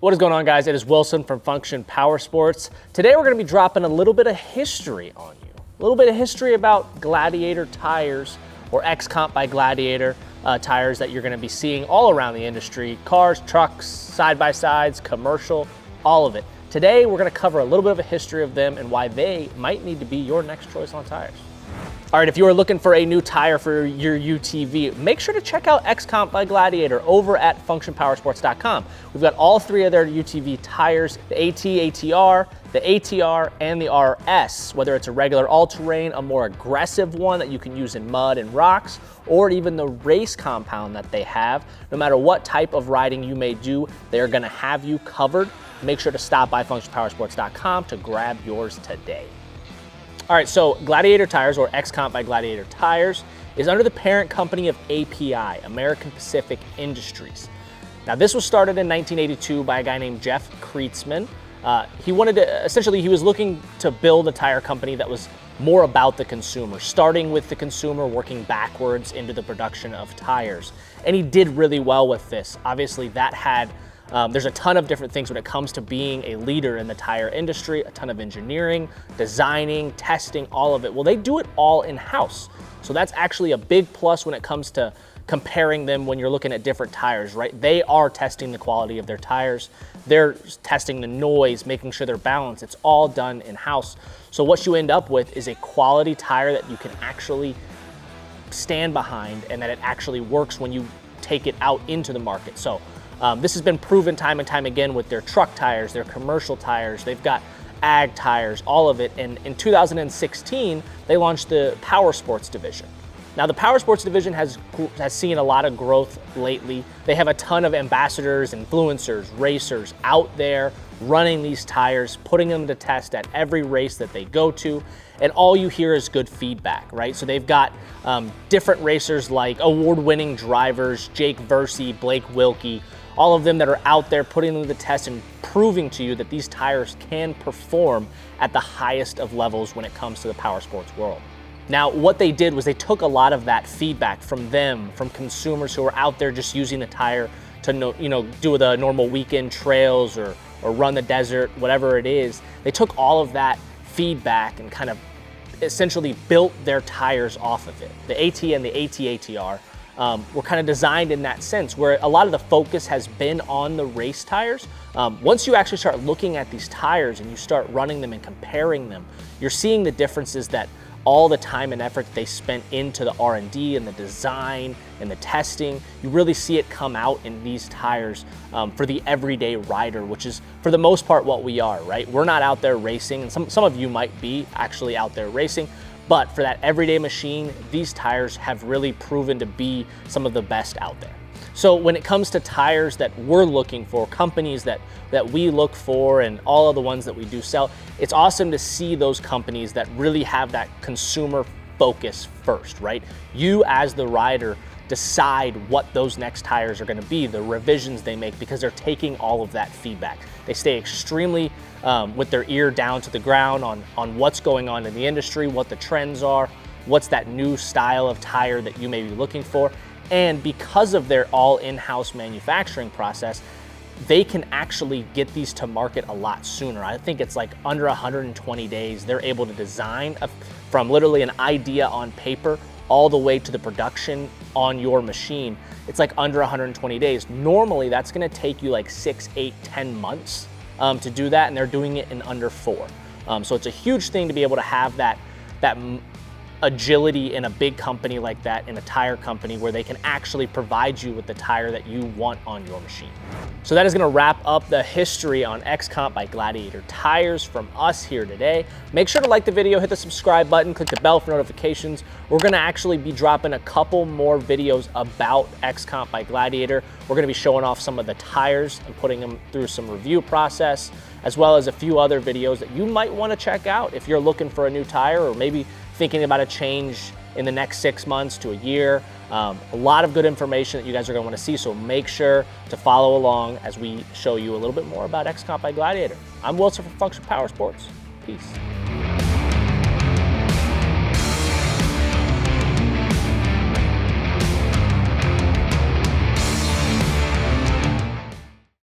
What is going on, guys? It is Wilson from Function Powersports. Today we're going to be dropping a little bit of history on you. A little bit of history about Gladiator Tires, or XComp by Gladiator tires that you're going to be seeing all around the industry. Cars, trucks, side-by-sides, commercial, all of it. Today we're going to cover a little bit of a history of them and why they might need to be your next choice on tires. All right, if you are looking for a new tire for your UTV, make sure to check out XComp by Gladiator over at functionpowersports.com. We've got all three of their UTV tires, the AT, ATR, the ATR, and the RS, whether it's a regular all-terrain, a more aggressive one that you can use in mud and rocks, or even the race compound that they have. No matter what type of riding you may do, they're gonna have you covered. Make sure to stop by functionpowersports.com to grab yours today. All right, so Gladiator Tires, or XComp by Gladiator Tires, is under the parent company of API, American Pacific Industries. Now, this was started in 1982 by a guy named Jeff Kreetzman. He was looking to build a tire company that was more about the consumer, starting with the consumer, working backwards into the production of tires. And he did really well with this. Obviously, there's a ton of different things when it comes to being a leader in the tire industry, a ton of engineering, designing, testing, all of it. Well, they do it all in-house. So that's actually a big plus when it comes to comparing them when you're looking at different tires, right? They are testing the quality of their tires. They're testing the noise, making sure they're balanced. It's all done in-house. So what you end up with is a quality tire that you can actually stand behind and that it actually works when you take it out into the market. So this has been proven time and time again with their truck tires, their commercial tires. They've got ag tires, all of it. And in 2016, they launched the Powersports Division. Now, the Powersports Division has seen a lot of growth lately. They have a ton of ambassadors, influencers, racers out there running these tires, putting them to test at every race that they go to. And all you hear is good feedback, right? So they've got different racers like award-winning drivers, Jake Versey, Blake Wilkie, all of them that are out there putting them to the test and proving to you that these tires can perform at the highest of levels when it comes to the powersports world. Now, what they did was they took a lot of that feedback from consumers who are out there just using the tire to do the normal weekend trails or run the desert, whatever it is. They took all of that feedback and kind of essentially built their tires off of it. The AT and the AT-ATR were kind of designed in that sense, where a lot of the focus has been on the race tires. Once you actually start looking at these tires and you start running them and comparing them, you're seeing the differences that all the time and effort they spent into the R&D and the design and the testing, you really see it come out in these tires for the everyday rider, which is for the most part what we are, right? We're not out there racing, and some of you might be actually out there racing, but for that everyday machine, these tires have really proven to be some of the best out there. So when it comes to tires that we're looking for, companies that we look for, and all of the ones that we do sell, it's awesome to see those companies that really have that consumer focus first, right? You as the rider decide what those next tires are gonna be, the revisions they make, because they're taking all of that feedback. They stay extremely with their ear down to the ground on what's going on in the industry, what the trends are, what's that new style of tire that you may be looking for. And because of their all in-house manufacturing process, they can actually get these to market a lot sooner. I think it's like under 120 days, they're able to design from literally an idea on paper all the way to the production on your machine. It's like under 120 days. Normally, that's gonna take you like 6, 8, 10 months to do that, and they're doing it in under 4. So it's a huge thing to be able to have that agility in a big company like that, in a tire company, where they can actually provide you with the tire that you want on your machine. So that is gonna wrap up the history on XComp by Gladiator Tires from us here today. Make sure to like the video, hit the subscribe button, click the bell for notifications. We're gonna actually be dropping a couple more videos about XComp by Gladiator. We're gonna be showing off some of the tires and putting them through some review process, as well as a few other videos that you might wanna check out if you're looking for a new tire, or maybe thinking about a change in the next 6 months to a year. A lot of good information that you guys are gonna wanna see, so make sure to follow along as we show you a little bit more about XComp by Gladiator. I'm Wilson from Function Powersports. Peace.